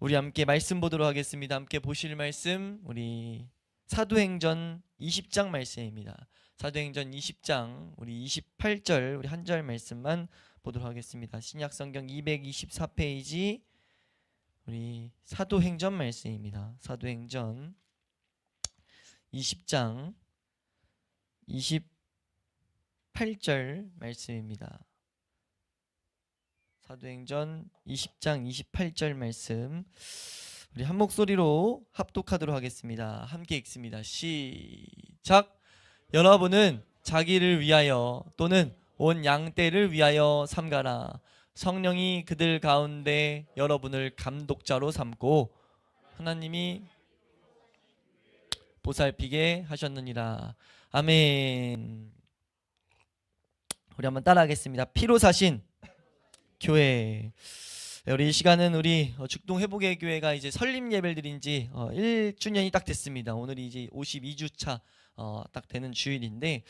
우리 함께 말씀 보도록 하겠습니다. 함께 보실 말씀 우리 사도행전 20장 말씀입니다. 사도행전 20장 우리 28절 우리 한 절 말씀만 보도록 하겠습니다. 신약성경 224페이지 우리 사도행전 말씀입니다. 사도행전 20장 28절 말씀입니다. 사도행전 20장 28절 말씀 우리 한 목소리로 합독하도록 하겠습니다. 함께 읽습니다. 시작. 여러분은 자기를 위하여 또는 온 양떼를 위하여 삼가라. 성령이 그들 가운데 여러분을 감독자로 삼고 하나님이 보살피게 하셨느니라. 아멘. 우리 한번 따라하겠습니다. 피로 사신 교회. 우리 이 시간은 우리 죽동 회복의 교회가 이제 설립 예배를 드린 지 1주년이 딱 됐습니다. 오늘이 이제 52주차 딱 되는 주일인데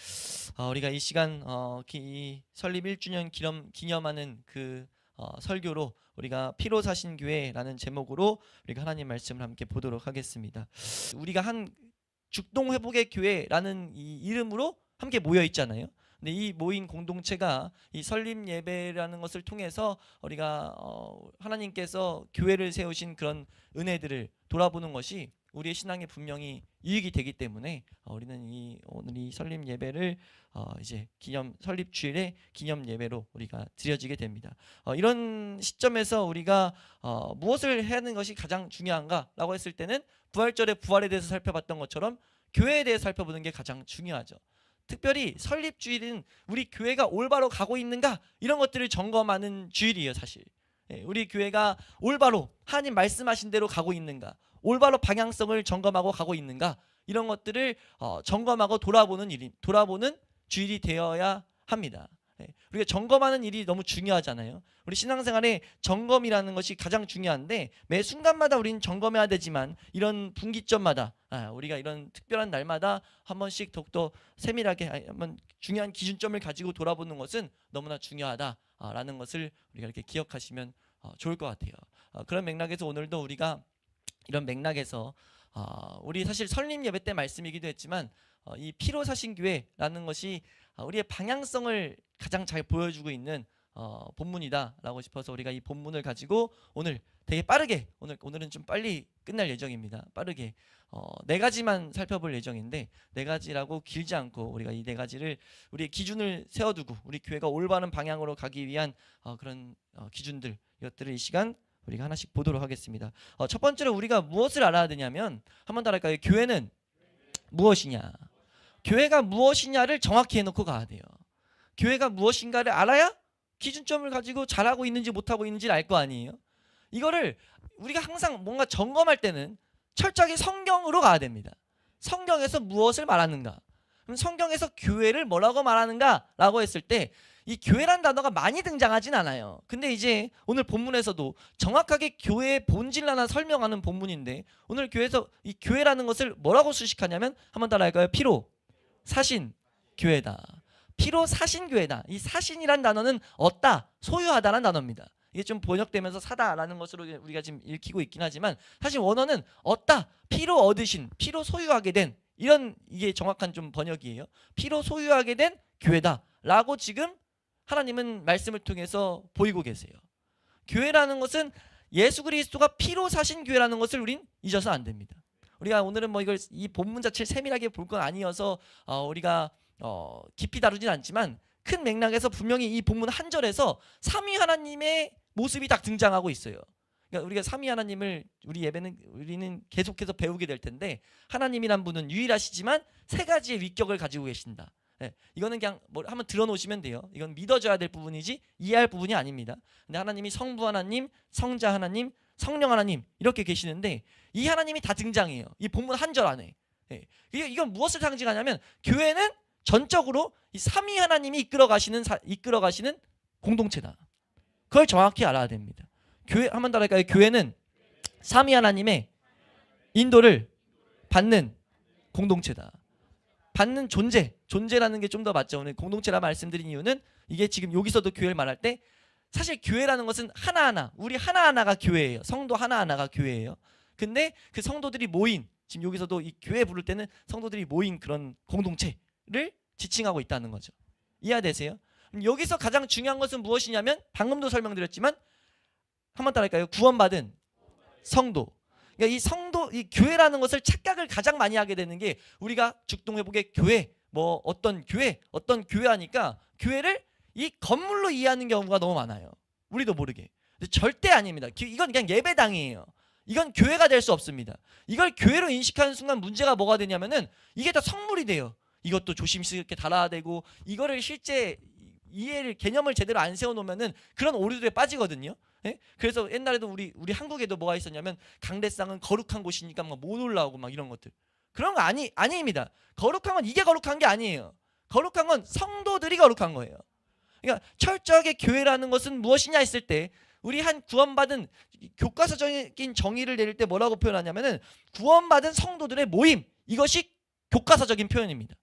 우리가 이 시간 이 설립 1주년 기념하는 그 설교로 우리가 피로 사신 교회라는 제목으로 우리가 하나님 말씀을 함께 보도록 하겠습니다. 우리가 한 죽동 회복의 교회라는 이 이름으로 함께 모여 있잖아요. 근데 이 모인 공동체가 이 설립 예배라는 것을 통해서 우리가 하나님께서 교회를 세우신 그런 은혜들을 돌아보는 것이 우리의 신앙에 분명히 이익이 되기 때문에 우리는 오늘 이 설립 예배를 이제 설립 주일의 기념 예배로 우리가 드려지게 됩니다. 이런 시점에서 우리가 무엇을 해야 하는 것이 가장 중요한가라고 했을 때는 부활절의 부활에 대해서 살펴봤던 것처럼 교회에 대해서 살펴보는 게 가장 중요하죠. 특별히 설립 주일은 우리 교회가 올바로 가고 있는가 이런 것들을 점검하는 주일이에요. 사실 우리 교회가 올바로 하나님 말씀하신 대로 가고 있는가, 올바로 방향성을 점검하고 가고 있는가 이런 것들을 점검하고 돌아보는 주일이 되어야 합니다. 우리가 점검하는 일이 너무 중요하잖아요. 우리 신앙생활에 점검이라는 것이 가장 중요한데 매 순간마다 우리는 점검해야 되지만 이런 분기점마다 우리가 이런 특별한 날마다 한 번씩 더욱더 세밀하게 한번 중요한 기준점을 가지고 돌아보는 것은 너무나 중요하다라는 것을 우리가 이렇게 기억하시면 좋을 것 같아요. 그런 맥락에서 오늘도 우리가 이런 맥락에서 우리 사실 설립 예배 때 말씀이기도 했지만 이 피로 사신 교회라는 것이 우리의 방향성을 가장 잘 보여주고 있는 본문이다라고 싶어서 우리가 이 본문을 가지고 오늘 되게 빠르게 오늘은 좀 빨리 끝날 예정입니다. 빠르게 네 가지만 살펴볼 예정인데 네 가지라고 길지 않고 우리가 이 네 가지를 우리의 기준을 세워두고 우리 교회가 올바른 방향으로 가기 위한 그런 기준들 이것들을 이 시간 우리가 하나씩 보도록 하겠습니다. 첫 번째로 우리가 무엇을 알아야 되냐면 한번 더 할까요? 교회는 무엇이냐? 교회가 무엇이냐를 정확히 해놓고 가야 돼요. 교회가 무엇인가를 알아야 기준점을 가지고 잘하고 있는지 못하고 있는지를 알 거 아니에요. 이거를 우리가 항상 뭔가 점검할 때는 철저하게 성경으로 가야 됩니다. 성경에서 무엇을 말하는가? 그럼 성경에서 교회를 뭐라고 말하는가? 라고 했을 때 이 교회란 단어가 많이 등장하진 않아요. 근데 이제 오늘 본문에서도 정확하게 교회의 본질 하나 설명하는 본문인데 오늘 교회에서 이 교회라는 것을 뭐라고 수식하냐면 한번 따라할까요? 피로 사신 교회다. 피로 사신 교회다. 이 사신이란 단어는 얻다, 소유하다라는 단어입니다. 이게 좀 번역되면서 사다라는 것으로 우리가 지금 읽히고 있긴 하지만 사실 원어는 얻다, 피로 얻으신, 피로 소유하게 된 이게 정확한 좀 번역이에요. 피로 소유하게 된 교회다라고 지금 하나님은 말씀을 통해서 보이고 계세요. 교회라는 것은 예수 그리스도가 피로 사신 교회라는 것을 우린 잊어서 안 됩니다. 우리가 오늘은 이 본문 자체를 세밀하게 볼 건 아니어서 우리가 깊이 다루진 않지만 큰 맥락에서 분명히 이 본문 한 절에서 삼위 하나님의 모습이 딱 등장하고 있어요. 그러니까 우리가 삼위 하나님을 우리는 계속해서 배우게 될 텐데 하나님이란 분은 유일하시지만 세 가지의 위격을 가지고 계신다. 이거는 그냥 한번 들어놓으시면 돼요. 이건 믿어져야 될 부분이지 이해할 부분이 아닙니다. 근데 하나님이 성부 하나님, 성자 하나님, 성령 하나님 이렇게 계시는데 이 하나님이 다 등장해요. 이 본문 한 절 안에. 이건 무엇을 상징하냐면 교회는 전적으로 이 삼위 하나님이 이끌어 가시는 공동체다. 그걸 정확히 알아야 됩니다. 교회 한번 더 할까요? 교회는 삼위 하나님의 인도를 받는 공동체다. 받는 존재라는 게 좀 더 맞죠. 오늘 공동체라 말씀드린 이유는 이게 지금 여기서도 교회를 말할 때 사실 교회라는 것은 하나하나, 우리 하나하나가 교회예요. 성도 하나하나가 교회예요. 근데 그 성도들이 모인, 지금 여기서도 이 교회 부를 때는 성도들이 모인 그런 공동체를 지칭하고 있다는 거죠. 이해되세요? 여기서 가장 중요한 것은 무엇이냐면 방금도 설명드렸지만 한번 따라할까요? 구원받은 성도. 그러니까 이 성도, 이 교회라는 것을 착각을 가장 많이 하게 되는 게 우리가 죽동회복의 교회, 뭐 어떤 교회 하니까 교회를 이 건물로 이해하는 경우가 너무 많아요. 우리도 모르게. 근데 절대 아닙니다. 이건 그냥 예배당이에요. 이건 교회가 될 수 없습니다. 이걸 교회로 인식하는 순간 문제가 뭐가 되냐면은 이게 다 성물이 돼요. 이것도 조심스럽게 달아야 되고 이거를 실제 이해를 개념을 제대로 안 세워놓으면은 그런 오류들에 빠지거든요. 예? 그래서 옛날에도 우리 한국에도 뭐가 있었냐면 강대상은 거룩한 곳이니까 막 못 올라오고 막 이런 것들. 그런 거 아닙니다. 거룩한 건 이게 거룩한 게 아니에요. 거룩한 건 성도들이 거룩한 거예요. 그러니까 철저하게 교회라는 것은 무엇이냐 했을 때 우리 한 구원받은 교과서적인 정의를 내릴 때 뭐라고 표현하냐면은 구원받은 성도들의 모임, 이것이 교과서적인 표현입니다.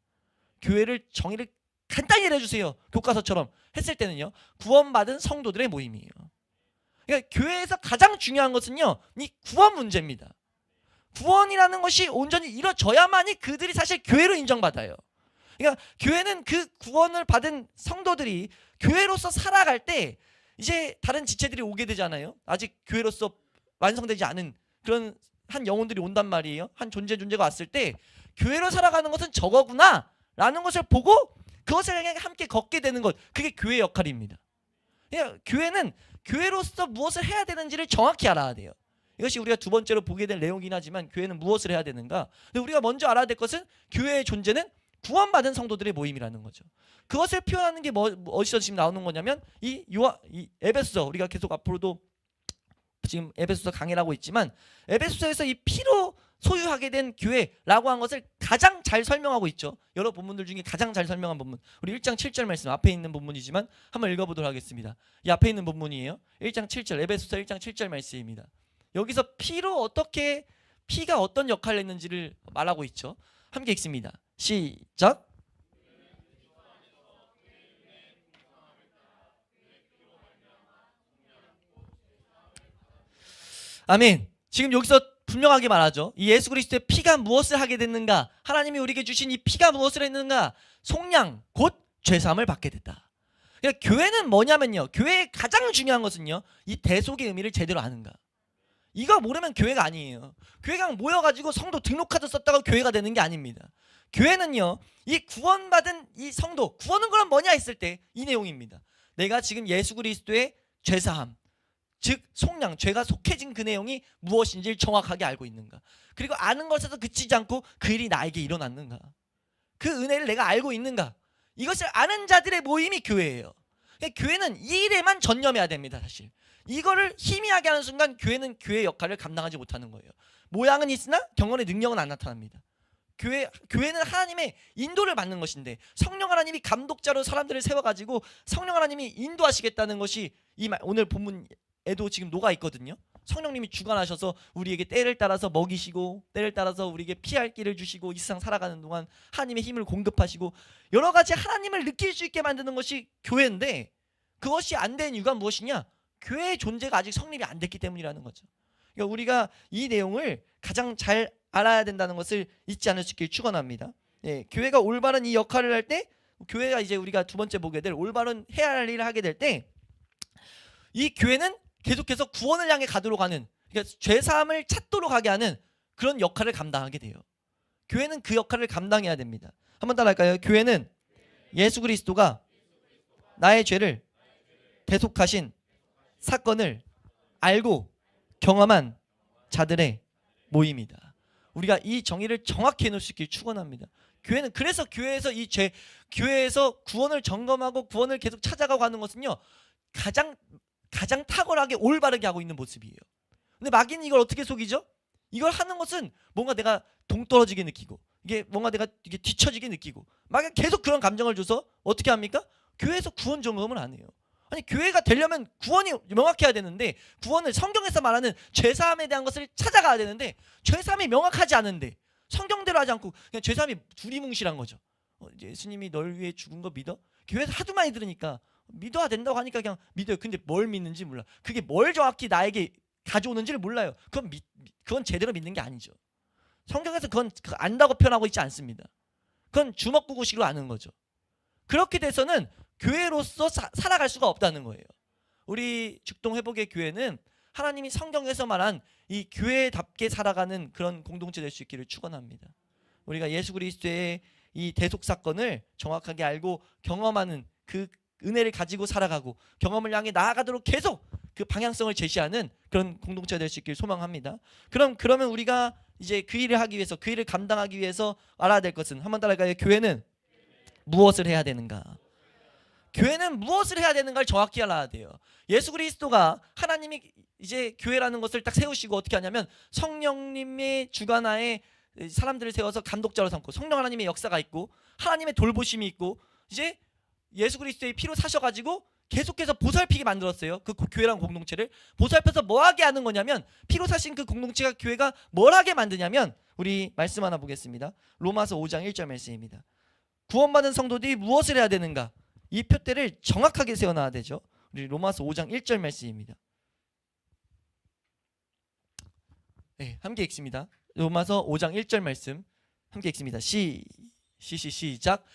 교회를 정의를 간단히 해주세요. 교과서처럼 했을 때는요, 구원받은 성도들의 모임이에요. 그러니까 교회에서 가장 중요한 것은요, 이 구원 문제입니다. 구원이라는 것이 온전히 이루어져야만이 그들이 사실 교회로 인정받아요. 그러니까 교회는 그 구원을 받은 성도들이 교회로서 살아갈 때 이제 다른 지체들이 오게 되잖아요. 아직 교회로서 완성되지 않은 그런 한 영혼들이 온단 말이에요. 한 존재가 왔을 때 교회로 살아가는 것은 저거구나 라는 것을 보고 그것을 향해 함께 걷게 되는 것, 그게 교회의 역할입니다. 그러니까 교회는 교회로서 무엇을 해야 되는지를 정확히 알아야 돼요. 이것이 우리가 두 번째로 보게 될 내용이긴 하지만 교회는 무엇을 해야 되는가? 근데 우리가 먼저 알아야 될 것은 교회의 존재는 구원받은 성도들의 모임이라는 거죠. 그것을 표현하는 게 어디서 지금 나오는 거냐면 이 에베소서, 우리가 계속 앞으로도 지금 에베소서 강의를 하고 있지만 에베소서에서 이 피로 소유하게 된 교회라고 한 것을 가장 잘 설명하고 있죠. 여러 본문들 중에 가장 잘 설명한 본문, 우리 1장 7절 말씀 앞에 있는 본문이지만 한번 읽어보도록 하겠습니다. 이 앞에 있는 본문이에요. 1장 7절, 에베소서 1장 7절 말씀입니다. 여기서 피가 어떤 역할을 했는지를 말하고 있죠. 함께 읽습니다. 시작. 아멘. 지금 여기서 분명하게 말하죠. 이 예수 그리스도의 피가 무엇을 하게 됐는가? 하나님이 우리에게 주신 이 피가 무엇을 했는가? 속량, 곧 죄사함을 받게 됐다. 그러니까 교회는 뭐냐면요, 교회의 가장 중요한 것은요, 이 대속의 의미를 제대로 아는가. 이거 모르면 교회가 아니에요. 교회가 모여가지고 성도 등록카드 썼다가 교회가 되는 게 아닙니다. 교회는요, 이 구원받은 이 성도, 구원은 그럼 뭐냐 했을 때 이 내용입니다. 내가 지금 예수 그리스도의 죄사함, 즉 속량, 죄가 속해진 그 내용이 무엇인지를 정확하게 알고 있는가. 그리고 아는 것에서 그치지 않고 그 일이 나에게 일어났는가. 그 은혜를 내가 알고 있는가. 이것을 아는 자들의 모임이 교회예요. 교회는 이 일에만 전념해야 됩니다. 사실 이거를 희미하게 하는 순간 교회는 교회의 역할을 감당하지 못하는 거예요. 모양은 있으나 경건의 능력은 안 나타납니다. 교회는 하나님의 인도를 받는 것인데, 성령 하나님이 감독자로 사람들을 세워가지고 성령 하나님이 인도하시겠다는 것이 오늘 본문에도 지금 녹아 있거든요. 성령님이 주관하셔서 우리에게 때를 따라서 먹이시고, 때를 따라서 우리에게 피할 길을 주시고, 이 세상 살아가는 동안 하나님의 힘을 공급하시고, 여러 가지 하나님을 느낄 수 있게 만드는 것이 교회인데, 그것이 안 된 이유가 무엇이냐? 교회의 존재가 아직 성립이 안 됐기 때문이라는 거죠. 그러니까 우리가 이 내용을 가장 잘 알아야 된다는 것을 잊지 않을 수 있길 축원합니다. 예, 교회가 올바른 이 역할을 할 때, 교회가 이제 우리가 두 번째 보게 될 올바른 해야 할 일을 하게 될 때, 이 교회는 계속해서 구원을 향해 가도록 하는, 그러니까 죄사함을 찾도록 하게 하는 그런 역할을 감당하게 돼요. 교회는 그 역할을 감당해야 됩니다. 한번 따라할까요? 교회는 예수 그리스도가 나의 죄를 대속하신 사건을 알고 경험한 자들의 모임이다. 우리가 이 정의를 정확히 해놓을 수 있길 축원합니다. 교회는 그래서 교회에서 구원을 점검하고 구원을 계속 찾아가고 하는 것은요, 가장 탁월하게 올바르게 하고 있는 모습이에요. 근데 마귀는 이걸 어떻게 속이죠? 이걸 하는 것은 뭔가 내가 동떨어지게 느끼고, 이게 뭔가 내가 이게 뒤처지게 느끼고, 마귀가 계속 그런 감정을 줘서 어떻게 합니까? 교회에서 구원 점검을 안 해요. 아니, 교회가 되려면 구원이 명확해야 되는데, 구원을 성경에서 말하는 죄사함에 대한 것을 찾아가야 되는데, 죄사함이 명확하지 않은데 성경대로 하지 않고 그냥 죄사함이 두리뭉실한 거죠. 예수님이 널 위해 죽은 거 믿어? 교회에서 하도 많이 들으니까 믿어야 된다고 하니까 그냥 믿어요. 근데 뭘 믿는지 몰라. 그게 뭘 정확히 나에게 가져오는지를 몰라요. 그건 제대로 믿는 게 아니죠. 성경에서 그건 안다고 표현하고 있지 않습니다. 그건 주먹구구식으로 아는 거죠. 그렇게 돼서는 교회로서 살아갈 수가 없다는 거예요. 우리 죽동회복의 교회는 하나님이 성경에서 말한 이 교회답게 살아가는 그런 공동체 될 수 있기를 축원합니다. 우리가 예수 그리스도의 이 대속 사건을 정확하게 알고 경험하는 그 은혜를 가지고 살아가고 경험을 향해 나아가도록 계속 그 방향성을 제시하는 그런 공동체가 될 수 있기를 소망합니다. 그러면 우리가 이제 그 일을 하기 위해서, 그 일을 감당하기 위해서 알아야 될 것은, 한번 따라갈까요? 교회는 무엇을 해야 되는가? 교회는 무엇을 해야 되는가를 정확히 알아야 돼요. 예수 그리스도가, 하나님이 이제 교회라는 것을 딱 세우시고 어떻게 하냐면 성령님의 주관하에 사람들을 세워서 감독자로 삼고, 성령 하나님의 역사가 있고 하나님의 돌보심이 있고, 이제 예수 그리스도의 피로 사셔가지고 계속해서 보살피게 만들었어요. 그 교회란 공동체를 보살펴서 뭐하게 하는 거냐면, 피로 사신 그 공동체가, 교회가 뭘 하게 만드냐면, 우리 말씀 하나 보겠습니다. 로마서 5장 1절 말씀입니다. 구원받은 성도들이 무엇을 해야 되는가? 이 표대를 정확하게 세워놔야 되죠. 우리 로마서 5장 1절 말씀입니다. 네, 함께 읽습니다. 로마서 5장 1절 말씀 함께 읽습니다. 시작.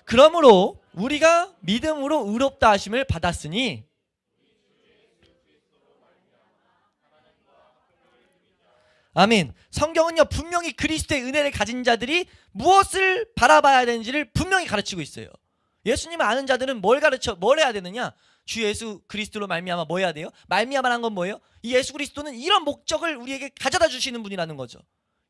그러므로 우리가 믿음으로 의롭다 하심을 받았으니, 아멘. 성경은요 분명히 그리스도의 은혜를 가진 자들이 무엇을 바라봐야 되는지를 분명히 가르치고 있어요. 예수님을 아는 자들은 뭘 해야 되느냐? 주 예수 그리스도로 말미암아 뭐 해야 돼요? 말미암아란 건 뭐예요? 이 예수 그리스도는 이런 목적을 우리에게 가져다 주시는 분이라는 거죠.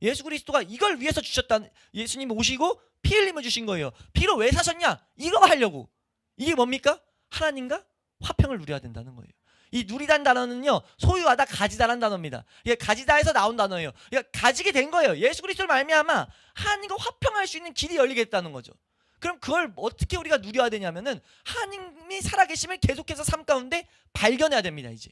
예수 그리스도가 이걸 위해서 주셨다. 예수님이 오시고 피 흘림을 주신 거예요. 피로 왜 사셨냐? 이거 하려고. 이게 뭡니까? 하나님과 화평을 누려야 된다는 거예요. 이 누리다는 단어는요 소유하다, 가지다라는 단어입니다. 이게 가지다에서 나온 단어예요. 그러니까 가지게 된 거예요. 예수 그리스도를 말미암아 하나님과 화평할 수 있는 길이 열리겠다는 거죠. 그럼 그걸 어떻게 우리가 누려야 되냐면은, 하나님이 살아계심을 계속해서 삶 가운데 발견해야 됩니다. 이제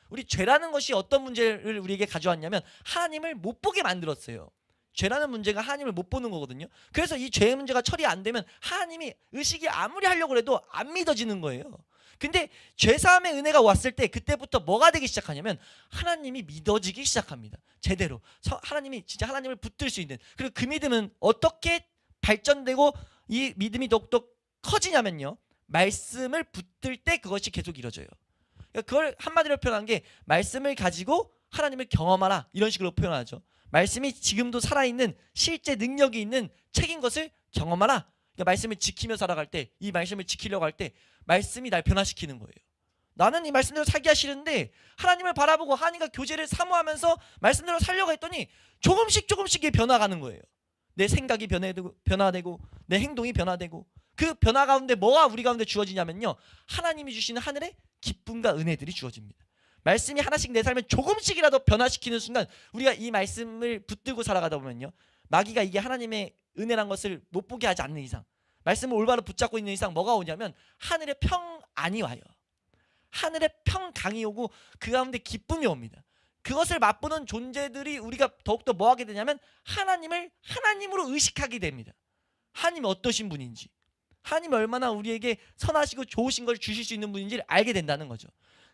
우리 죄라는 것이 어떤 문제를 우리에게 가져왔냐면, 하나님을 못 보게 만들었어요. 죄라는 문제가 하나님을 못 보는 거거든요. 그래서 이 죄의 문제가 처리 안 되면 하나님이 의식이 아무리 하려고 해도 안 믿어지는 거예요. 근데 죄사함의 은혜가 왔을 때 그때부터 뭐가 되기 시작하냐면, 하나님이 믿어지기 시작합니다. 제대로 하나님이 진짜 하나님을 붙들 수 있는, 그리고 그 믿음은 어떻게 발전되고 이 믿음이 더욱더 커지냐면요, 말씀을 붙들 때 그것이 계속 이루어져요. 그러니까 그걸 한마디로 표현한 게, 말씀을 가지고 하나님을 경험하라, 이런 식으로 표현하죠. 말씀이 지금도 살아있는 실제 능력이 있는 책인 것을 경험하라. 그러니까 말씀을 지키며 살아갈 때, 이 말씀을 지키려고 할 때 말씀이 날 변화시키는 거예요. 나는 이 말씀대로 살기가 싫은데 하나님을 바라보고 하나님과 교제를 사모하면서 말씀대로 살려고 했더니 조금씩 이게 변화가는 거예요. 내 생각이 변화되고 내 행동이 변화되고, 그 변화 가운데 뭐가 우리 가운데 주어지냐면요, 하나님이 주시는 하늘의 기쁨과 은혜들이 주어집니다. 말씀이 하나씩 내 삶을 조금씩이라도 변화시키는 순간, 우리가 이 말씀을 붙들고 살아가다 보면요, 마귀가 이게 하나님의 은혜란 것을 못 보게 하지 않는 이상, 말씀을 올바로 붙잡고 있는 이상 뭐가 오냐면, 하늘의 평안이 와요. 하늘의 평강이 오고 그 가운데 기쁨이 옵니다. 그것을 맛보는 존재들이 우리가 더욱더 뭐 하게 되냐면, 하나님을 하나님으로 의식하게 됩니다. 하나님이 어떠신 분인지, 하나님이 얼마나 우리에게 선하시고 좋으신 걸 주실 수 있는 분인지를 알게 된다는 거죠.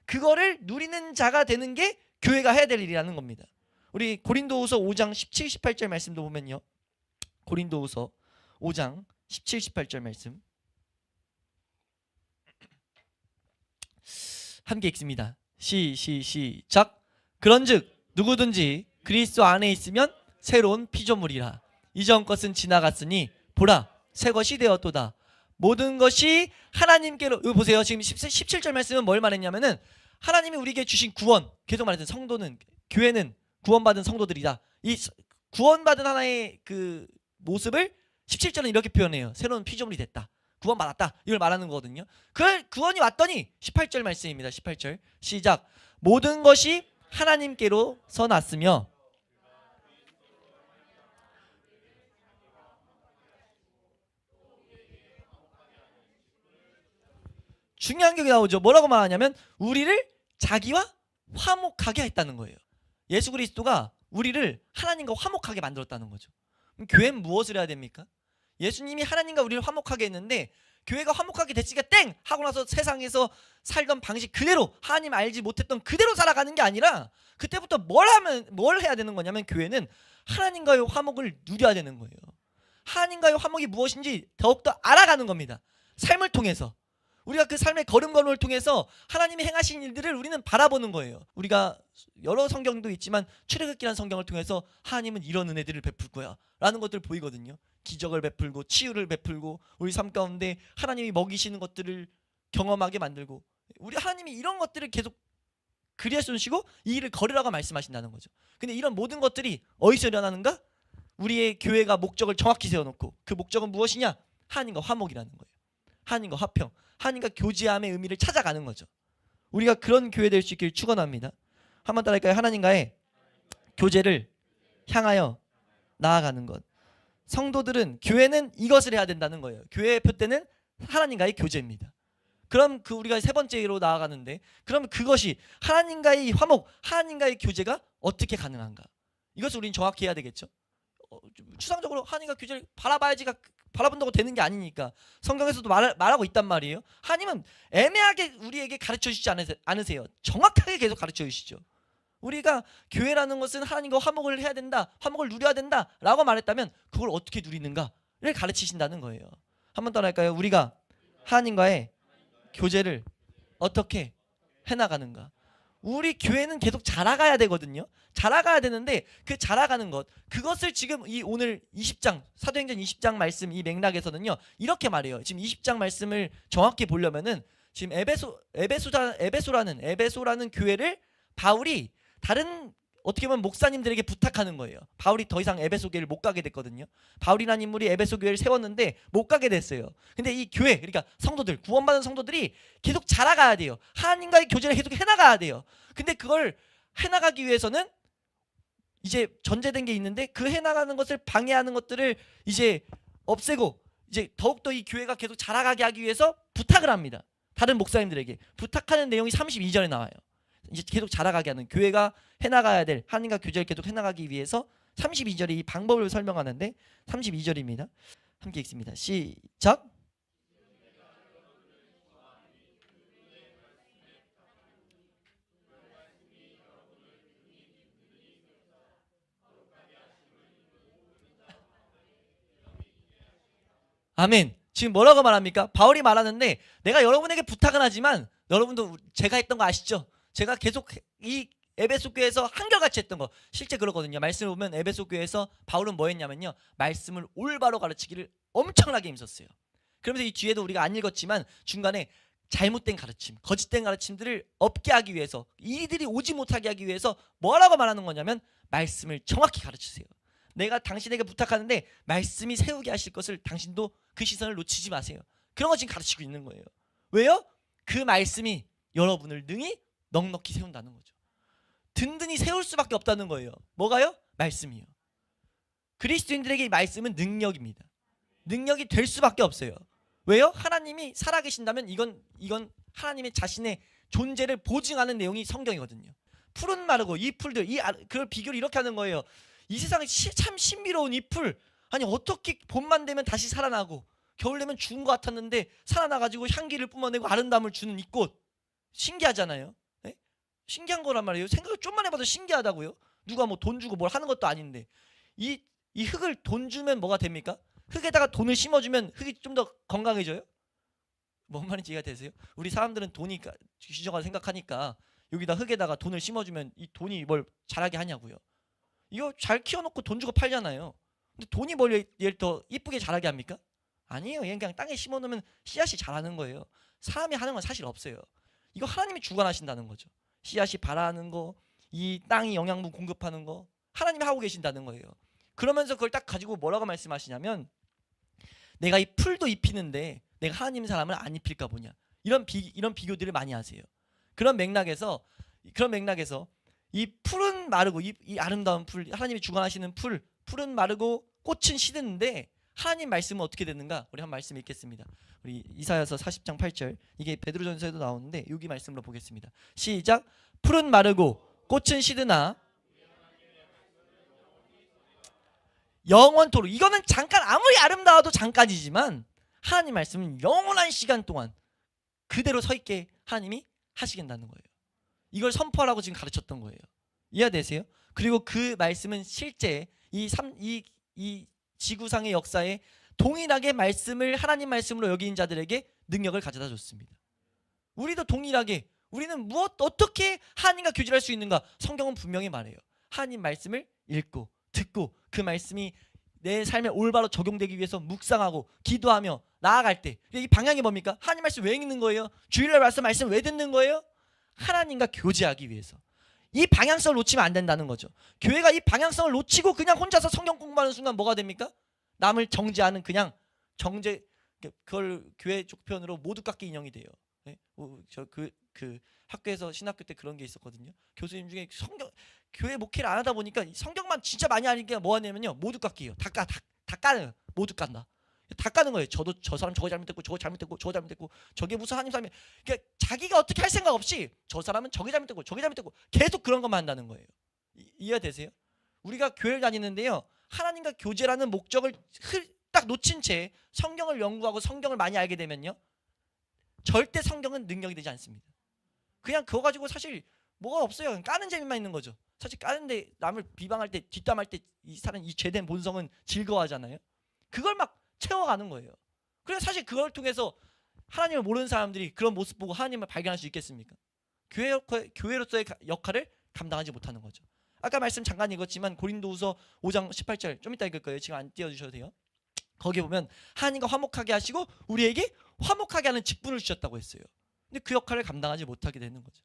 그거를 누리는 자가 되는 게 교회가 해야 될 일이라는 겁니다. 우리 고린도후서 5장 17, 18절 말씀도 보면요, 고린도후서 5장 17, 18절 말씀 함께 읽습니다. 시작. 그런즉 누구든지 그리스도 안에 있으면 새로운 피조물이라. 이전 것은 지나갔으니 보라 새 것이 되었도다. 모든 것이 하나님께로. 여기 보세요. 지금 17절 말씀은 뭘 말했냐면은, 하나님이 우리에게 주신 구원, 계속 말했던 성도는, 교회는 구원받은 성도들이다. 이 구원받은 하나의 그 모습을 17절은 이렇게 표현해요. 새로운 피조물이 됐다, 구원받았다, 이걸 말하는 거거든요. 그 구원이 왔더니 18절 말씀입니다. 18절 시작. 모든 것이 하나님께로서 났으며, 중요한 게 나오죠. 뭐라고 말하냐면, 우리를 자기와 화목하게 했다는 거예요. 예수 그리스도가 우리를 하나님과 화목하게 만들었다는 거죠. 그럼 교회는 무엇을 해야 됩니까? 예수님이 하나님과 우리를 화목하게 했는데, 교회가 화목하게 됐으니까 땡 하고 나서 세상에서 살던 방식 그대로 하나님 알지 못했던 그대로 살아가는 게 아니라 그때부터 뭘 해야 되는 거냐면 교회는 하나님과의 화목을 누려야 되는 거예요. 하나님과의 화목이 무엇인지 더욱더 알아가는 겁니다. 삶을 통해서 우리가 그 삶의 걸음걸음을 통해서 하나님이 행하신 일들을 우리는 바라보는 거예요. 우리가 여러 성경도 있지만 출애굽기라는 성경을 통해서 하나님은 이런 은혜들을 베풀 거야 라는 것들을 보이거든요. 기적을 베풀고 치유를 베풀고 우리 삶 가운데 하나님이 먹이시는 것들을 경험하게 만들고 우리 하나님이 이런 것들을 계속 그리에 쏘시고 이 일을 거리라고 말씀하신다는 거죠. 근데 이런 모든 것들이 어디서 일어나는가? 우리의 교회가 목적을 정확히 세워놓고 그 목적은 무엇이냐? 하나님과 화목이라는 거예요. 하나님과 화평, 하나님과 교제함의 의미를 찾아가는 거죠. 우리가 그런 교회 될 수 있기를 축원합니다. 한번 따라할까요? 하나님과의 교제를 향하여 나아가는 것. 성도들은 교회는 이것을 해야 된다는 거예요. 교회의 표대는 하나님과의 교제입니다. 그럼 우리가 세 번째로 나아가는데 그럼 그것이 하나님과의 화목, 하나님과의 교제가 어떻게 가능한가? 이것을 우리는 정확히 해야 되겠죠. 추상적으로 하나님과 교제를 바라봐야지가 바라본다고 되는 게 아니니까 성경에서도 말하고 있단 말이에요. 하나님은 애매하게 우리에게 가르쳐 주시지 않으세요. 정확하게 계속 가르쳐 주시죠. 우리가 교회라는 것은 하나님과 화목을 해야 된다, 화목을 누려야 된다 라고 말했다면 그걸 어떻게 누리는가를 가르치신다는 거예요. 한번 따라할까요? 우리가 하나님과의 교제를 어떻게 해나가는가. 우리 교회는 계속 자라가야 되거든요. 자라가야 되는데 그 자라가는 것, 그것을 지금 이 오늘 20장 사도행전 20장 말씀 이 맥락에서는요 이렇게 말해요. 지금 20장 말씀을 정확히 보려면은 지금 에베소라는 교회를 바울이 다른 어떻게 보면 목사님들에게 부탁하는 거예요. 바울이 더 이상 에베소 교회를 못 가게 됐거든요. 바울이라는 인물이 에베소 교회를 세웠는데 못 가게 됐어요. 근데 이 교회, 그러니까 성도들, 구원받은 성도들이 계속 자라가야 돼요. 하나님과의 교제를 계속 해나가야 돼요. 근데 그걸 해나가기 위해서는 이제 전제된 게 있는데 그 해나가는 것을 방해하는 것들을 이제 없애고 이제 더욱더 이 교회가 계속 자라가게 하기 위해서 부탁을 합니다. 다른 목사님들에게 부탁하는 내용이 32절에 나와요. 이제 계속 자라가게 하는, 교회가 해나가야 될 하나님과 교제를 계속 해나가기 위해서 32절이 이 방법을 설명하는데 32절입니다. 함께 읽습니다. 시작. 아멘. 지금 뭐라고 말합니까? 바울이 말하는데 내가 여러분에게 부탁은 하지만 여러분도 제가 했던 거 아시죠? 제가 계속 이 에베소 교회에서 한결같이 했던 거 실제 그렇거든요. 말씀을 보면 에베소 교회에서 바울은 뭐 했냐면요, 말씀을 올바로 가르치기를 엄청나게 힘썼어요. 그러면서 이 뒤에도 우리가 안 읽었지만 중간에 잘못된 가르침, 거짓된 가르침들을 없게 하기 위해서, 이들이 오지 못하게 하기 위해서 뭐라고 말하는 거냐면 말씀을 정확히 가르치세요. 내가 당신에게 부탁하는데 말씀이 세우게 하실 것을 당신도 그 시선을 놓치지 마세요. 그런 거 지금 가르치고 있는 거예요. 왜요? 그 말씀이 여러분을 능히 넉넉히 세운다는 거죠. 든든히 세울 수밖에 없다는 거예요. 뭐가요? 말씀이요. 그리스도인들에게 이 말씀은 능력입니다. 능력이 될 수밖에 없어요. 왜요? 하나님이 살아계신다면 이건 하나님의 자신의 존재를 보증하는 내용이 성경이거든요. 풀은 마르고 이 풀들, 그걸 비교를 이렇게 하는 거예요. 이 세상에 참 신비로운 이 풀, 아니 어떻게 봄만 되면 다시 살아나고 겨울 되면 죽은 것 같았는데 살아나가지고 향기를 뿜어내고 아름다움을 주는 이 꽃, 신기하잖아요. 네? 신기한 거란 말이에요. 생각을 좀만 해봐도 신기하다고요. 누가 뭐 돈 주고 뭘 하는 것도 아닌데 이 흙을 돈 주면 뭐가 됩니까? 흙에다가 돈을 심어주면 흙이 좀 더 건강해져요? 뭔 말인지 이해가 되세요? 우리 사람들은 돈이 귀중하다고 생각하니까 여기다 흙에다가 돈을 심어주면 이 돈이 뭘 자라게 하냐고요. 이거 잘 키워놓고 돈 주고 팔잖아요. 근데 돈이 뭘 얘를 더 이쁘게 자라게 합니까? 아니에요. 얘는 그냥 땅에 심어놓으면 씨앗이 자라는 거예요. 사람이 하는 건 사실 없어요. 이거 하나님이 주관하신다는 거죠. 씨앗이 발하는 거, 이 땅이 영양분 공급하는 거 하나님이 하고 계신다는 거예요. 그러면서 그걸 딱 가지고 뭐라고 말씀하시냐면 내가 이 풀도 입히는데 내가 하나님 사람을 안 입힐까 보냐, 이런 비교들을 많이 하세요. 그런 맥락에서 이 풀은 마르고 이 아름다운 풀, 하나님이 주관하시는 풀은 마르고 꽃은 시드는데 하나님 말씀은 어떻게 되는가? 우리 한 말씀 읽겠습니다. 우리 이사야서 40장 8절, 이게 베드로전서에도 나오는데 여기 말씀으로 보겠습니다. 시작. 풀은 마르고 꽃은 시드나 영원토록. 이거는 잠깐 아무리 아름다워도 잠깐이지만 하나님 말씀은 영원한 시간 동안 그대로 서 있게 하나님이 하시겠다는 거예요. 이걸 선포하라고 지금 가르쳤던 거예요. 이해되세요? 그리고 그 말씀은 실제 이 지구상의 역사에 동일하게 말씀을 하나님 말씀으로 여긴 자들에게 능력을 가져다 줬습니다. 우리도 동일하게 우리는 어떻게 하나님과 교제할 수 있는가? 성경은 분명히 말해요. 하나님 말씀을 읽고 듣고 그 말씀이 내 삶에 올바로 적용되기 위해서 묵상하고 기도하며 나아갈 때 이 방향이 뭡니까? 하나님 말씀 왜 읽는 거예요? 주일날 말씀 왜 듣는 거예요? 하나님과 교제하기 위해서. 이 방향성을 놓치면 안 된다는 거죠. 교회가 이 방향성을 놓치고 그냥 혼자서 성경 공부하는 순간 뭐가 됩니까? 남을 정죄하는 그냥 그걸 교회 쪽 표현으로 모두 깎기 인형이 돼요. 네? 그 학교에서 신학교 때 그런 게 있었거든요. 교수님 중에 교회 목회를 안 하다 보니까 성경만 진짜 많이 하니까 뭐 하냐면요, 모두 깎기예요. 다 까요. 모두 깐다. 다 까는 거예요. 저 사람 저거 잘못했고 저거 잘못했고 저거 잘못했고 저게 무슨 하나님 사람이, 그러니까 자기가 어떻게 할 생각 없이 저 사람은 저게 잘못했고 저게 잘못했고 계속 그런 것만 한다는 거예요. 이해되세요? 우리가 교회를 다니는데요, 하나님과 교제라는 목적을 딱 놓친 채 성경을 연구하고 성경을 많이 알게 되면요, 절대 성경은 능력이 되지 않습니다. 그냥 그거 가지고 사실 뭐가 없어요. 그냥 까는 재미만 있는 거죠. 사실 까는데 남을 비방할 때 뒷담할 때 이 사람 이 죄된 본성은 즐거워하잖아요. 그걸 막 채워가는 거예요. 그래서 사실 그걸 통해서 하나님을 모르는 사람들이 그런 모습 보고 하나님을 발견할 수 있겠습니까? 교회로서의 역할을 감당하지 못하는 거죠. 아까 말씀 잠깐 읽었지만 고린도후서 5장 18절 좀 이따 읽을 거예요. 지금 안 띄워주셔도 돼요. 거기에 보면 하나님과 화목하게 하시고 우리에게 화목하게 하는 직분을 주셨다고 했어요. 근데 그 역할을 감당하지 못하게 되는 거죠.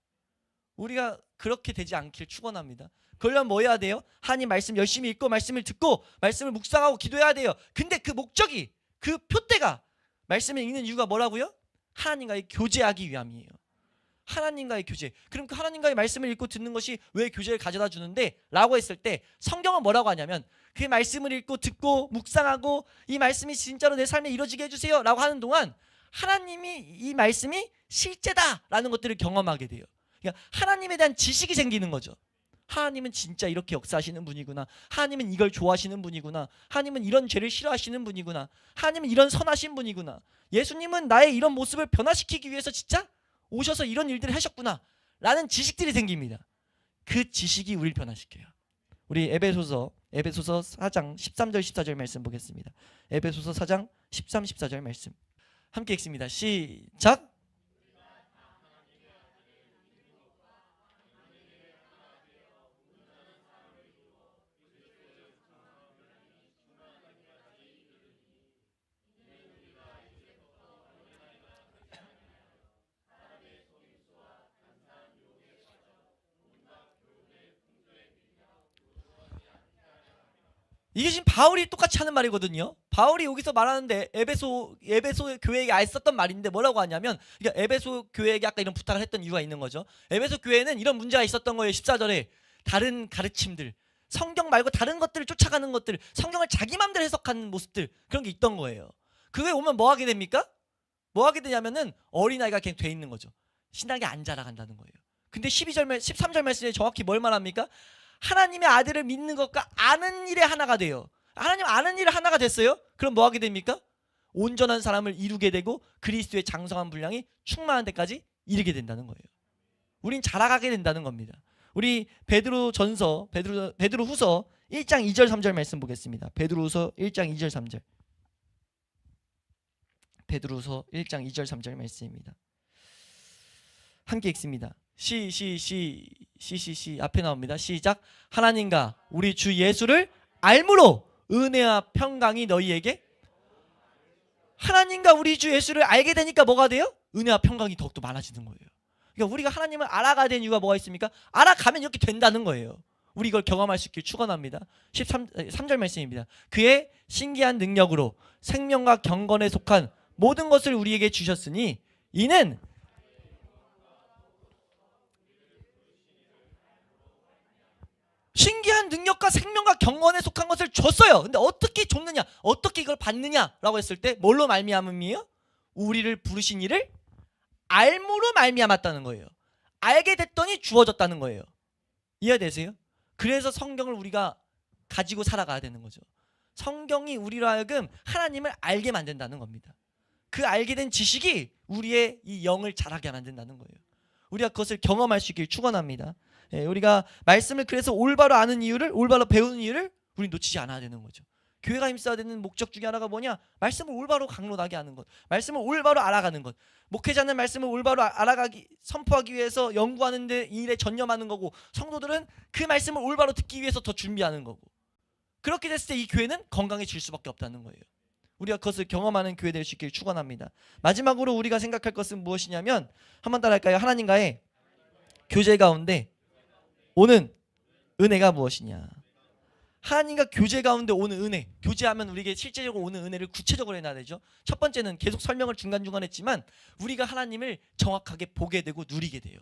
우리가 그렇게 되지 않길 축원합니다. 그러려면 뭐 해야 돼요? 하나님 말씀 열심히 읽고 말씀을 듣고 말씀을 묵상하고 기도해야 돼요. 근데 그 목적이, 그 표대가, 말씀을 읽는 이유가 뭐라고요? 하나님과의 교제하기 위함이에요. 하나님과의 교제. 그럼 그 하나님과의 말씀을 읽고 듣는 것이 왜 교제를 가져다 주는데? 라고 했을 때 성경은 뭐라고 하냐면, 그 말씀을 읽고 듣고 묵상하고 이 말씀이 진짜로 내 삶에 이루어지게 해주세요 라고 하는 동안 하나님이 이 말씀이 실제다 라는 것들을 경험하게 돼요. 그러니까 하나님에 대한 지식이 생기는 거죠. 하나님은 진짜 이렇게 역사하시는 분이구나. 하나님은 이걸 좋아하시는 분이구나. 하나님은 이런 죄를 싫어하시는 분이구나. 하나님은 이런 선하신 분이구나. 예수님은 나의 이런 모습을 변화시키기 위해서 진짜 오셔서 이런 일들을 하셨구나 라는 지식들이 생깁니다. 그 지식이 우리를 변화시켜요. 우리 에베소서 4장 13절 14절 말씀 보겠습니다. 에베소서 4장 13, 14절 말씀 함께 읽습니다. 시작. 이게 지금 바울이 똑같이 하는 말이거든요. 바울이 여기서 말하는데 에베소 교회에게 썼던 말인데 뭐라고 하냐면, 그러니까 에베소 교회에게 아까 이런 부탁을 했던 이유가 있는 거죠. 에베소 교회는 이런 문제가 있었던 거예요. 14절에 다른 가르침들, 성경 말고 다른 것들을 쫓아가는 것들, 성경을 자기 맘대로 해석하는 모습들, 그런 게 있던 거예요. 그게 오면 뭐 하게 됩니까? 뭐 하게 되냐면은 어린아이가 그냥 돼 있는 거죠. 신앙이 안 자라간다는 거예요. 근데 13절 말씀에 정확히 뭘 말합니까? 하나님의 아들을 믿는 것과 아는 일의 하나가 돼요. 하나님 아는 일의 하나가 됐어요? 그럼 뭐 하게 됩니까? 온전한 사람을 이루게 되고 그리스도의 장성한 분량이 충만한 데까지 이르게 된다는 거예요. 우린 자라가게 된다는 겁니다. 우리 베드로후서 1장 2절 3절 말씀 보겠습니다. 베드로후서 1장 2절 3절. 베드로후서 1장 2절 3절 말씀입니다. 함께 읽습니다. 시 앞에 나옵니다. 시작. 하나님과 우리 주 예수를 알므로 은혜와 평강이 너희에게. 하나님과 우리 주 예수를 알게 되니까 뭐가 돼요? 은혜와 평강이 더욱더 많아지는 거예요. 그러니까 우리가 하나님을 알아가야 되는 이유가 뭐가 있습니까? 알아가면 이렇게 된다는 거예요. 우리 이걸 경험할 수 있길 축원합니다. 3절 말씀입니다. 그의 신기한 능력으로 생명과 경건에 속한 모든 것을 우리에게 주셨으니 이는 신기한 능력과 생명과 경건에 속한 것을 줬어요. 근데 어떻게 줬느냐, 어떻게 이걸 받느냐라고 했을 때 뭘로 말미암음이에요? 우리를 부르신 이를 알므로 말미암았다는 거예요. 알게 됐더니 주어졌다는 거예요. 이해되세요? 그래서 성경을 우리가 가지고 살아가야 되는 거죠. 성경이 우리로 하여금 하나님을 알게 만든다는 겁니다. 그 알게 된 지식이 우리의 이 영을 자라게 만든다는 거예요. 우리가 그것을 경험할 수 있길 축원합니다. 우리가 말씀을 그래서 올바로 아는 이유를, 올바로 배우는 이유를 우리 놓치지 않아야 되는 거죠. 교회가 힘써야 되는 목적 중에 하나가 뭐냐? 말씀을 올바로 강론하게 하는 것, 말씀을 올바로 알아가는 것. 목회자는 말씀을 올바로 알아가기, 선포하기 위해서 연구하는 데 일에 전념하는 거고, 성도들은 그 말씀을 올바로 듣기 위해서 더 준비하는 거고. 그렇게 됐을 때 이 교회는 건강해질 수밖에 없다는 거예요. 우리가 그것을 경험하는 교회 될 수 있기를 축원합니다. 마지막으로 우리가 생각할 것은 무엇이냐면, 한번 따라할까요? 하나님과의 교제 가운데 오는 은혜가 무엇이냐? 하나님과 교제 가운데 오는 은혜, 교제하면 우리에게 실제적으로 오는 은혜를 구체적으로 해놔야 되죠. 첫 번째는 계속 설명을 중간중간 했지만, 우리가 하나님을 정확하게 보게 되고 누리게 돼요.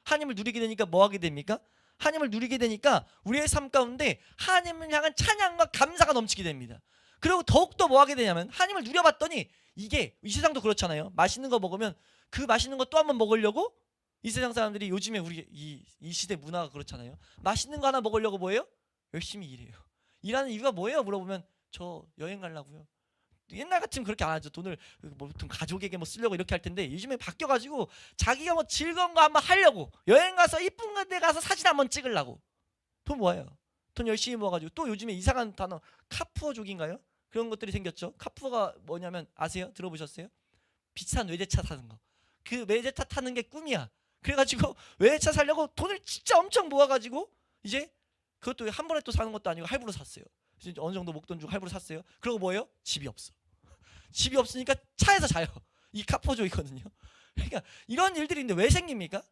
하나님을 누리게 되니까 뭐 하게 됩니까? 하나님을 누리게 되니까 우리의 삶 가운데 하나님을 향한 찬양과 감사가 넘치게 됩니다. 그리고 더욱더 뭐 하게 되냐면, 하나님을 누려봤더니, 이게 이 세상도 그렇잖아요. 맛있는 거 먹으면 그 맛있는 거 또 한번 먹으려고, 이 세상 사람들이 요즘에 우리 이 시대 문화가 그렇잖아요. 맛있는 거 하나 먹으려고 뭐예요? 열심히 일해요. 일하는 이유가 뭐예요? 물어보면 저 여행 가려고요. 옛날 같으면 그렇게 안 하죠. 돈을 뭐 보통 가족에게 뭐 쓰려고 이렇게 할 텐데, 요즘에 바뀌어가지고 자기가 뭐 즐거운 거 한번 하려고, 여행 가서 이쁜 데 가서 사진 한번 찍으려고 돈 모아요. 돈 열심히 모아가지고, 또 요즘에 이상한 단어 카푸어족인가요? 그런 것들이 생겼죠. 카푸어가 뭐냐면 아세요? 들어보셨어요? 비싼 외제차 타는 거. 그 외제차 타는 게 꿈이야. 그래가지고 외제차 사려고 돈을 진짜 엄청 모아가지고, 이제 그것도 한 번에 또 사는 것도 아니고 할부로 샀어요. 어느 정도 목돈 주고 할부로 샀어요. 그리고 뭐예요? 집이 없어. 집이 없으니까 차에서 자요. 이 카포족이거든요. 그러니까 이런 일들이 있는데 왜 생깁니까?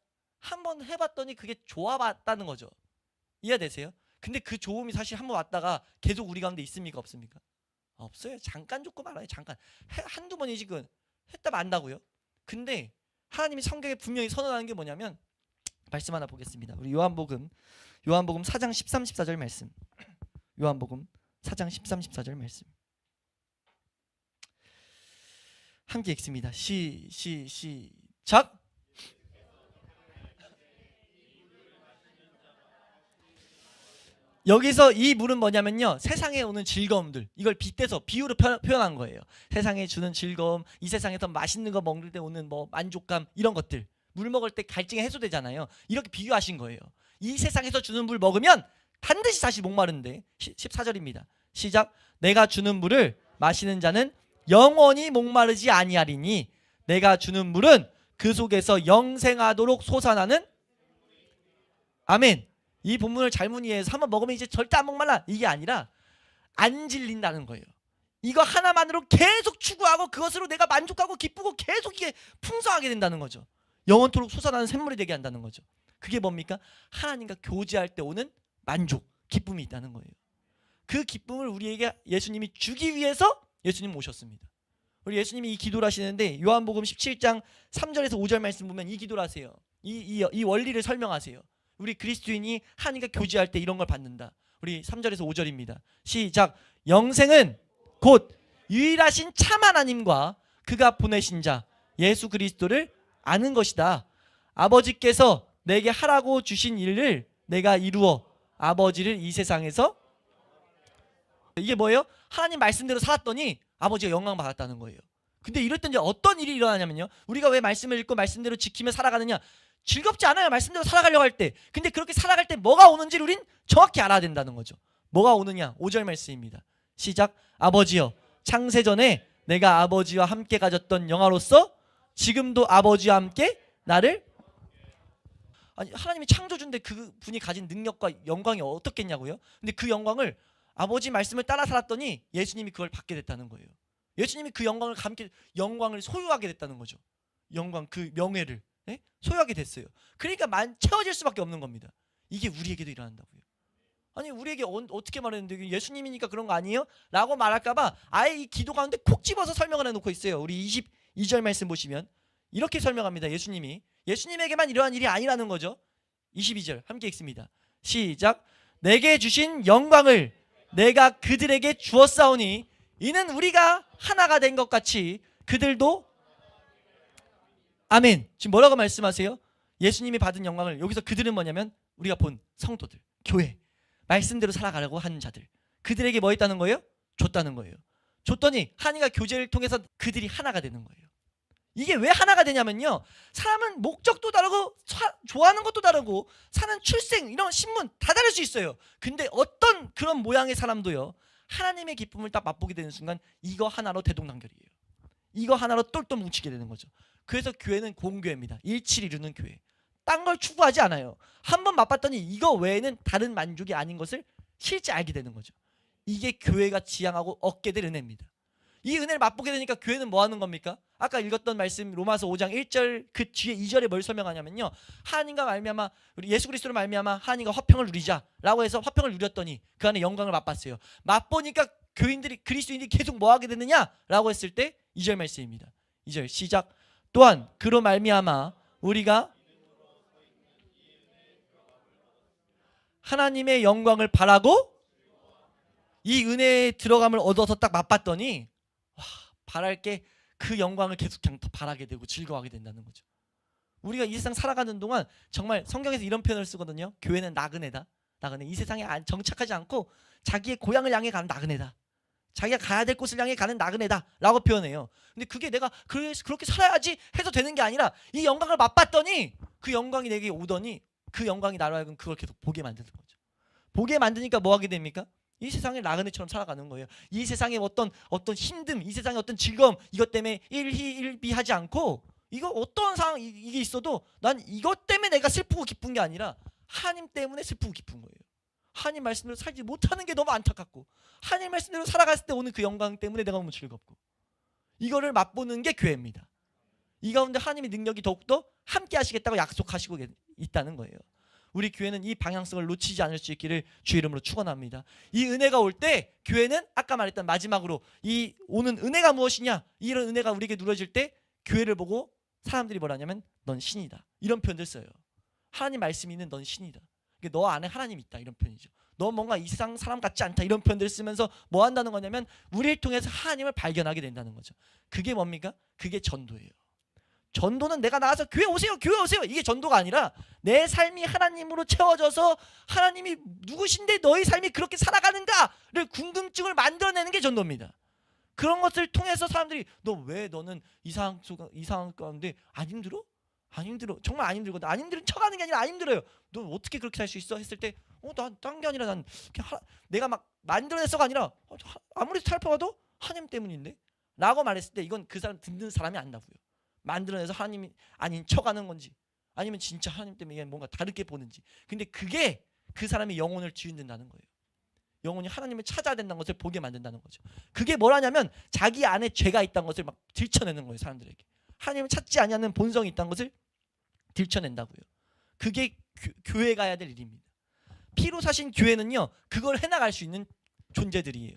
한번 해봤더니 그게 좋아봤다는 거죠. 이해되세요? 근데 그 좋음이 사실 한번 왔다가 계속 우리 가운데 있습니까? 없습니까? 없어요. 잠깐 좋고 말아요. 잠깐. 한두 번이지 그 했다 만다고요. 근데 하나님이 성경에 분명히 선언하는 게 뭐냐면, 말씀 하나 보겠습니다. 우리 요한복음 4장 13, 14절 말씀. 요한복음 4장 13, 14절 말씀. 함께 읽습니다. 시작. 여기서 이 물은 뭐냐면요, 세상에 오는 즐거움들, 이걸 빗대서 비유로 표현한 거예요. 세상에 주는 즐거움, 이 세상에서 맛있는 거 먹을 때 오는 뭐 만족감, 이런 것들, 물 먹을 때 갈증이 해소되잖아요. 이렇게 비유하신 거예요. 이 세상에서 주는 물 먹으면 반드시 다시 목마른데. 14절입니다. 시작. 내가 주는 물을 마시는 자는 영원히 목마르지 아니하리니 내가 주는 물은 그 속에서 영생하도록 솟아나는. 아멘. 이 본문을 잘못 이해해서 한번 먹으면 이제 절대 안 목말라, 이게 아니라 안 질린다는 거예요. 이거 하나만으로 계속 추구하고 그것으로 내가 만족하고 기쁘고 계속 이게 풍성하게 된다는 거죠. 영원토록 솟아나는 샘물이 되게 한다는 거죠. 그게 뭡니까? 하나님과 교제할 때 오는 만족, 기쁨이 있다는 거예요. 그 기쁨을 우리에게 예수님이 주기 위해서 예수님 오셨습니다. 우리 예수님이 이 기도를 하시는데, 요한복음 17장 3절에서 5절 말씀 보면 이 기도를 하세요. 이 원리를 설명하세요. 우리 그리스도인이 하나님과 교제할 때 이런 걸 받는다. 우리 3절에서 5절입니다. 시작. 영생은 곧 유일하신 참 하나님과 그가 보내신 자 예수 그리스도를 아는 것이다. 아버지께서 내게 하라고 주신 일을 내가 이루어 아버지를 이 세상에서. 이게 뭐예요? 하나님 말씀대로 살았더니 아버지가 영광 받았다는 거예요. 근데 이럴 때 이제 어떤 일이 일어나냐면요, 우리가 왜 말씀을 읽고 말씀대로 지키며 살아가느냐? 즐겁지 않아요, 말씀대로 살아가려고 할 때. 근데 그렇게 살아갈 때 뭐가 오는지를 우린 정확히 알아야 된다는 거죠. 뭐가 오느냐? 5절 말씀입니다. 시작. 아버지여, 창세전에 내가 아버지와 함께 가졌던 영화로서 지금도 아버지와 함께 나를. 아니, 하나님이 창조주인데 그 분이 가진 능력과 영광이 어떻겠냐고요? 근데 그 영광을, 아버지 말씀을 따라 살았더니 예수님이 그걸 받게 됐다는 거예요. 예수님이 그 영광을 소유하게 됐다는 거죠. 영광, 그 명예를 소유하게 됐어요. 그러니까 채워질 수밖에 없는 겁니다. 이게 우리에게도 일어난다고요. 아니, 우리에게 어떻게 말했는데 예수님이니까 그런 거 아니에요? 라고 말할까봐 아예 이 기도 가운데 콕 집어서 설명을 해놓고 있어요. 우리 22절 말씀 보시면 이렇게 설명합니다. 예수님에게만 이러한 일이 아니라는 거죠. 22절 함께 읽습니다. 시작. 내게 주신 영광을 내가 그들에게 주었사오니 이는 우리가 하나가 된 것 같이 그들도. 아멘. 지금 뭐라고 말씀하세요? 예수님이 받은 영광을, 여기서 그들은 뭐냐면 우리가 본 성도들, 교회, 말씀대로 살아가려고 하는 자들, 그들에게 뭐 했다는 거예요? 줬다는 거예요. 줬더니 하나님과 교제를 통해서 그들이 하나가 되는 거예요. 이게 왜 하나가 되냐면요, 사람은 목적도 다르고 좋아하는 것도 다르고 사는 출생 이런 신분 다 다를 수 있어요. 근데 어떤 그런 모양의 사람도요, 하나님의 기쁨을 딱 맛보게 되는 순간 이거 하나로 대동단결이에요. 이거 하나로 똘똘 뭉치게 되는 거죠. 그래서 교회는 공교회입니다. 일치를 이루는 교회. 딴 걸 추구하지 않아요. 한번 맛봤더니 이거 외에는 다른 만족이 아닌 것을 실제 알게 되는 거죠. 이게 교회가 지향하고 얻게 될 은혜입니다. 이 은혜를 맛보게 되니까 교회는 뭐 하는 겁니까? 아까 읽었던 말씀 로마서 5장 1절 그 뒤에 2절에 뭘 설명하냐면요, 하나님과 말미암아 우리 예수 그리스도로 말미암아 하나님과 화평을 누리자라고 해서 화평을 누렸더니 그 안에 영광을 맛봤어요. 맛보니까 교인들이 그리스도인들이 계속 뭐 하게 되느냐라고 했을 때 2절 말씀입니다. 2절 시작. 또한 그로 말미암아 우리가 하나님의 영광을 바라고 이 은혜에 들어감을 얻어서 딱 맛봤더니 와, 바랄 게 그 영광을 계속 그냥 더 바라게 되고 즐거워하게 된다는 거죠. 우리가 이 세상 살아가는 동안 정말 성경에서 이런 표현을 쓰거든요. 교회는 나그네다. 나그네. 이 세상에 정착하지 않고 자기의 고향을 향해 가는 나그네다. 자기가 가야 될 곳을 향해 가는 나그네다 라고 표현해요. 근데 그게 내가 그렇게 살아야지 해서 되는 게 아니라 이 영광을 맛봤더니 그 영광이 내게 오더니 그 영광이 나로 하여금 그걸 계속 보게 만드는 거죠. 보게 만드니까 뭐 하게 됩니까? 이 세상에 나그네처럼 살아가는 거예요. 이 세상의 어떤 힘듦, 이 세상의 어떤 즐거움, 이것 때문에 일희일비하지 않고 이거 어떤 상황 이게 있어도 난 이것 때문에 내가 슬프고 기쁜 게 아니라 하나님 때문에 슬프고 기쁜 거예요. 하나님 말씀대로 살지 못하는 게 너무 안타깝고 하나님 말씀대로 살아갔을 때 오는 그 영광 때문에 내가 너무 즐겁고 이거를 맛보는 게 교회입니다. 이 가운데 하나님의 능력이 더욱더 함께 하시겠다고 약속하시고 있다는 거예요. 우리 교회는 이 방향성을 놓치지 않을 수 있기를 주의 이름으로 축원합니다. 이 은혜가 올 때 교회는 아까 말했던 마지막으로 이 오는 은혜가 무엇이냐, 이런 은혜가 우리에게 누려질 때 교회를 보고 사람들이 뭐라냐면 넌 신이다 이런 표현들 써요. 하나님 말씀이 있는 넌 신이다. 너 안에 하나님이 있다 이런 표현이죠. 너 뭔가 이 세상 사람 같지 않다 이런 표현들을 쓰면서 뭐 한다는 거냐면 우리를 통해서 하나님을 발견하게 된다는 거죠. 그게 뭡니까? 그게 전도예요. 전도는 내가 나가서 교회 오세요 교회 오세요 이게 전도가 아니라 내 삶이 하나님으로 채워져서 하나님이 누구신데 너의 삶이 그렇게 살아가는가를 궁금증을 만들어내는 게 전도입니다. 그런 것을 통해서 사람들이 너 왜 너는 이 상황 가운데 안 힘들어? 안 힘들어. 정말 안 힘들거든. 안 힘든 척하는 게 아니라 안 힘들어요. 너 어떻게 그렇게 살 수 있어? 했을 때 난 딴 게 아니라 난 내가 막 만들어냈어가 아니라 아무리 살펴봐도 하나님 때문인데 라고 말했을 때 이건 그 사람 듣는 사람이 안다고요. 만들어내서 하나님이 아닌 척하는 건지 아니면 진짜 하나님 때문에 뭔가 다르게 보는지. 근데 그게 그 사람의 영혼을 뒤흔든다는 거예요. 영혼이 하나님을 찾아야 된다는 것을 보게 만든다는 거죠. 그게 뭐라냐면 자기 안에 죄가 있다는 것을 막 들춰내는 거예요. 사람들에게 하나님을 찾지 않냐는 본성이 있다는 것을 들춰낸다고요. 그게 교회 가야 될 일입니다. 피로 사신 교회는요 그걸 해나갈 수 있는 존재들이에요.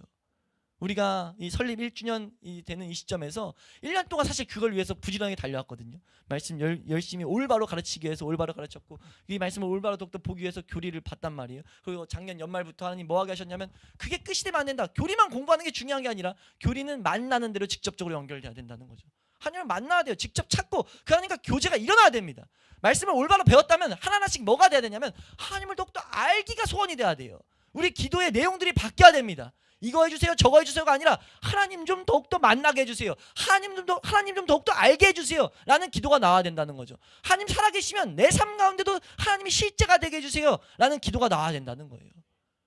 우리가 이 설립 1주년이 되는 이 시점에서 1년 동안 사실 그걸 위해서 부지런하게 달려왔거든요. 말씀 열심히 올바로 가르치기 위해서 올바로 가르쳤고 이 말씀을 올바로 더욱더 보기 위해서 교리를 봤단 말이에요. 그리고 작년 연말부터 하나님 뭐 하게 하셨냐면 그게 끝이 되면 안 된다. 교리만 공부하는 게 중요한 게 아니라 교리는 만나는 대로 직접적으로 연결돼야 된다는 거죠. 하나님을 만나야 돼요. 직접 찾고 그 하나님과 교제가 일어나야 됩니다. 말씀을 올바로 배웠다면 하나하나씩 뭐가 돼야 되냐면 하나님을 더욱더 알기가 소원이 돼야 돼요. 우리 기도의 내용들이 바뀌어야 됩니다. 이거 해주세요 저거 해주세요가 아니라 하나님 좀 더욱더 만나게 해주세요. 하나님 좀 더욱더 알게 해주세요 라는 기도가 나와야 된다는 거죠. 하나님 살아계시면 내 삶 가운데도 하나님이 실제가 되게 해주세요 라는 기도가 나와야 된다는 거예요.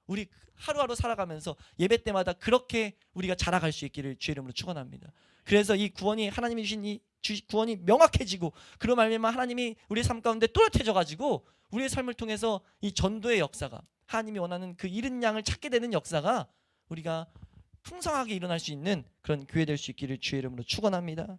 우리 하루하루 살아가면서 예배 때마다 그렇게 우리가 자라갈 수 있기를 주의 이름으로 축원합니다. 그래서 이 구원이 하나님이 주신 이 구원이 명확해지고 그로 말미암아 하나님이 우리의 삶 가운데 또렷해져 가지고 우리의 삶을 통해서 이 전도의 역사가 하나님이 원하는 그 잃은 양을 찾게 되는 역사가 우리가 풍성하게 일어날 수 있는 그런 교회 될 수 있기를 주의 이름으로 축원합니다.